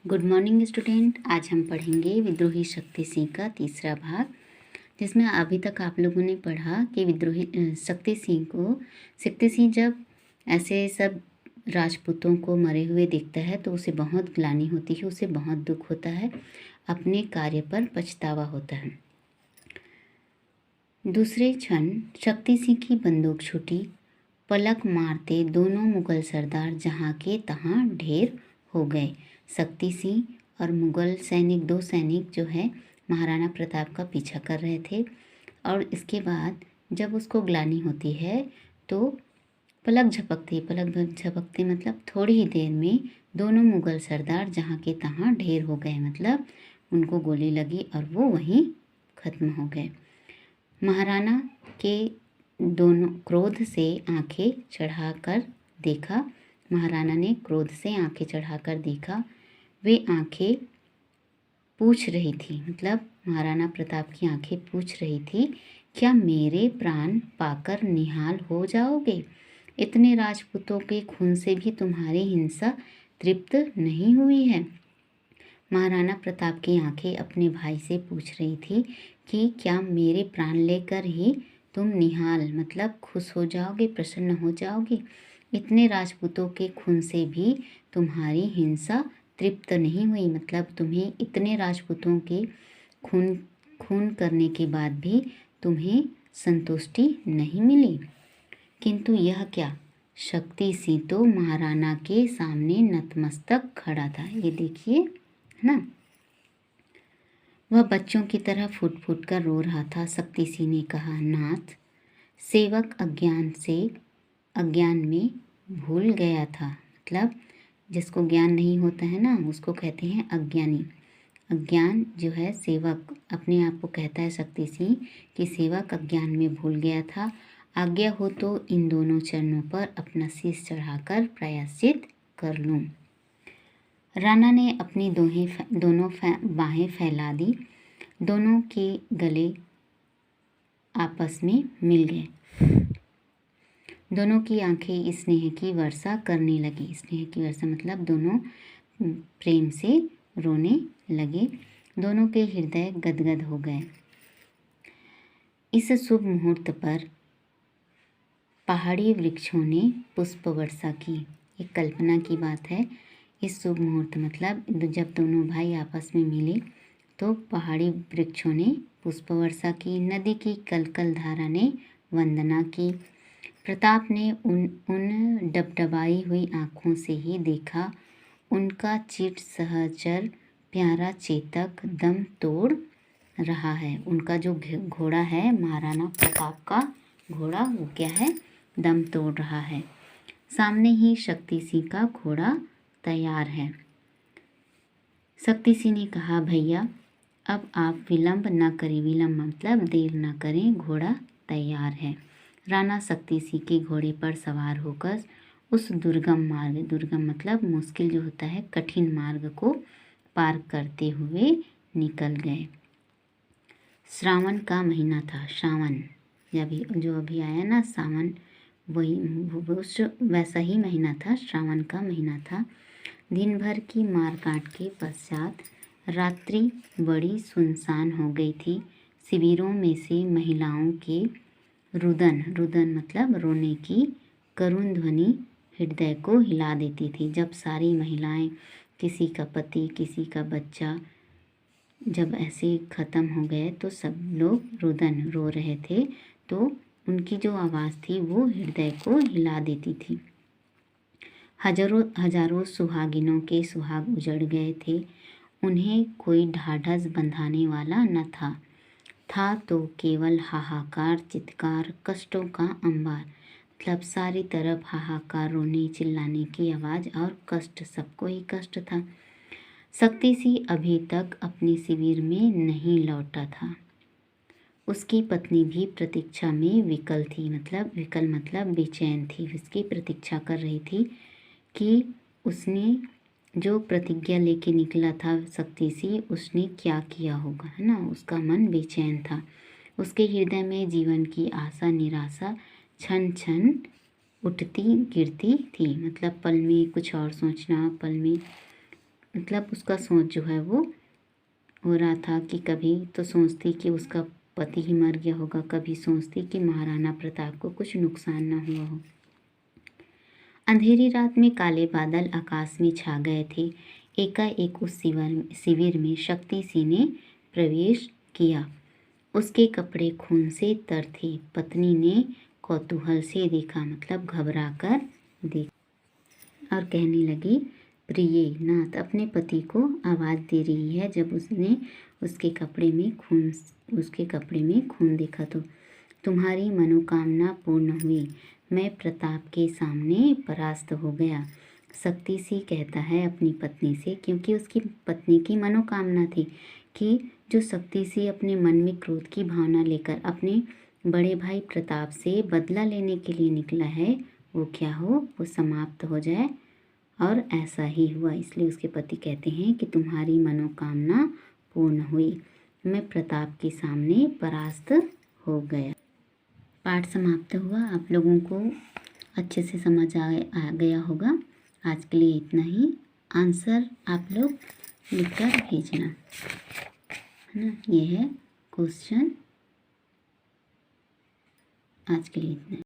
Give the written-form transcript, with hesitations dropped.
Good morning student. आज हम पढ़ेंगे विद्रोही शक्ति सिंह का तीसरा भाग, जिसमें अभी तक आप लोगों ने पढ़ा कि विद्रोही शक्ति सिंह जब ऐसे सब राजपूतों को मरे हुए देखता है तो उसे बहुत ग्लानि होती है, उसे बहुत दुख होता है, अपने कार्य पर पछतावा होता है। दूसरे क्षण शक्ति सिंह की बंदूक छूटी। पलक मारते दोनों मुगल सरदार जहाँ के तहाँ ढेर हो गए। शक्ति सिंह और मुगल सैनिक, दो सैनिक जो है महाराणा प्रताप का पीछा कर रहे थे। और इसके बाद जब उसको ग्लानि होती है तो पलक झपकते मतलब थोड़ी ही देर में दोनों मुगल सरदार जहाँ के तहाँ ढेर हो गए, मतलब उनको गोली लगी और वो वहीं खत्म हो गए। महाराणा के दोनों क्रोध से आंखें चढ़ाकर देखा। महाराणा ने क्रोध से आंखें चढ़ाकर देखा। वे आंखें पूछ रही थी, मतलब महाराणा प्रताप की आंखें पूछ रही थी, क्या मेरे प्राण पाकर निहाल हो जाओगे? इतने राजपूतों के खून से भी तुम्हारी हिंसा तृप्त नहीं हुई है। महाराणा प्रताप की आंखें अपने भाई से पूछ रही थी कि क्या मेरे प्राण लेकर ही तुम निहाल मतलब खुश हो जाओगे, प्रसन्न हो जाओगे? इतने राजपूतों के खून से भी तुम्हारी हिंसा तृप्त नहीं हुई, मतलब तुम्हें इतने राजपूतों के खून करने के बाद भी तुम्हें संतुष्टि नहीं मिली। किंतु यह क्या, शक्ति सिंह तो महाराणा के सामने नतमस्तक खड़ा था। ये देखिए, है ना, वह बच्चों की तरह फूट फूट कर रो रहा था। शक्ति सिंह ने कहा, नाथ, सेवक अज्ञान में भूल गया था। मतलब जिसको ज्ञान नहीं होता है ना, उसको कहते हैं अज्ञानी। अज्ञान जो है, सेवक अपने आप को कहता है शक्ति सिंह कि सेवक अज्ञान में भूल गया था। आज्ञा हो तो इन दोनों चरणों पर अपना शीश चढ़ाकर प्रायश्चित कर लूं। राणा ने अपनी दोनों बाहें फैला दी। दोनों के गले आपस में मिल गए। दोनों की आंखें स्नेह की वर्षा करने लगी। स्नेह की वर्षा मतलब दोनों प्रेम से रोने लगे। दोनों के हृदय गदगद हो गए। इस शुभ मुहूर्त पर पहाड़ी वृक्षों ने पुष्प वर्षा की। एक कल्पना की बात है। इस शुभ मुहूर्त मतलब जब दोनों भाई आपस में मिले तो पहाड़ी वृक्षों ने पुष्प वर्षा की। नदी की कलकल धारा ने वंदना की। प्रताप ने उन डबडबाई हुई आँखों से ही देखा। उनका चिट सहचर प्यारा चेतक दम तोड़ रहा है। उनका जो घोड़ा है, महाराणा प्रताप का घोड़ा, वो क्या है, दम तोड़ रहा है। सामने ही शक्ति सिंह का घोड़ा तैयार है। शक्ति सिंह ने कहा, भैया अब आप विलंब न करें। विलंब मतलब देर न करें, घोड़ा तैयार है। राणा शक्ति सिंह के घोड़े पर सवार होकर उस दुर्गम मतलब मुश्किल जो होता है, कठिन मार्ग को पार करते हुए निकल गए। श्रावण का महीना था। श्रावण जो अभी आया ना, सावन, वैसा ही महीना था, श्रावण का महीना था। दिन भर की मार काट के पश्चात रात्रि बड़ी सुनसान हो गई थी। शिविरों में से महिलाओं के रुदन मतलब रोने की करुण ध्वनि हृदय को हिला देती थी। जब सारी महिलाएं, किसी का पति, किसी का बच्चा जब ऐसे ख़त्म हो गए तो सब लोग रुदन रो रहे थे, तो उनकी जो आवाज़ थी वो हृदय को हिला देती थी। हजारों सुहागिनों के सुहाग उजड़ गए थे। उन्हें कोई ढाढ़स बंधाने वाला न था तो केवल हाहाकार, चित्कार, कष्टों का अंबार। मतलब सारी तरफ हाहाकार, रोने चिल्लाने की आवाज़ और कष्ट, सबको ही कष्ट था। शक्ति सिंह अभी तक अपने शिविर में नहीं लौटा था। उसकी पत्नी भी प्रतीक्षा में विकल थी, मतलब बेचैन थी। उसकी प्रतीक्षा कर रही थी कि उसने जो प्रतिज्ञा लेके निकला था शक्ति सिंह, उसने क्या किया होगा, है ना। उसका मन बेचैन था। उसके हृदय में जीवन की आशा निराशा छन छन उठती गिरती थी। मतलब पल में कुछ और सोचना, पल में मतलब उसका सोच जो है वो हो रहा था कि कभी तो सोचती कि उसका पति ही मर गया होगा, कभी सोचती कि महाराणा प्रताप को कुछ नुकसान न हुआ हो। अंधेरी रात में काले बादल आकाश में छा गए थे। एकाएक उस शिविर में शक्ति सिंह ने प्रवेश किया। उसके कपड़े खून से तर थे। पत्नी ने कौतूहल से देखा, मतलब घबरा कर देखा, और कहने लगी, प्रिय नाथ अपने पति को आवाज़ दे रही है। जब उसने उसके कपड़े में खून देखा तो तुम्हारी मनोकामना पूर्ण हुई। मैं प्रताप के सामने परास्त हो गया। शक्ति सिंह कहता है अपनी पत्नी से, क्योंकि उसकी पत्नी की मनोकामना थी कि जो शक्ति सिंह अपने मन में क्रोध की भावना लेकर अपने बड़े भाई प्रताप से बदला लेने के लिए निकला है, वो क्या हो, वो समाप्त हो जाए। और ऐसा ही हुआ। इसलिए उसके पति कहते हैं कि तुम्हारी मनोकामना पूर्ण हुई। मैं प्रताप के सामने परास्त हो गया। पाठ समाप्त हुआ। आप लोगों को अच्छे से समझ आ गया होगा। आज के लिए इतना ही। आंसर आप लोग लिखकर भेजना, है ना। ये है क्वेश्चन। आज के लिए इतना।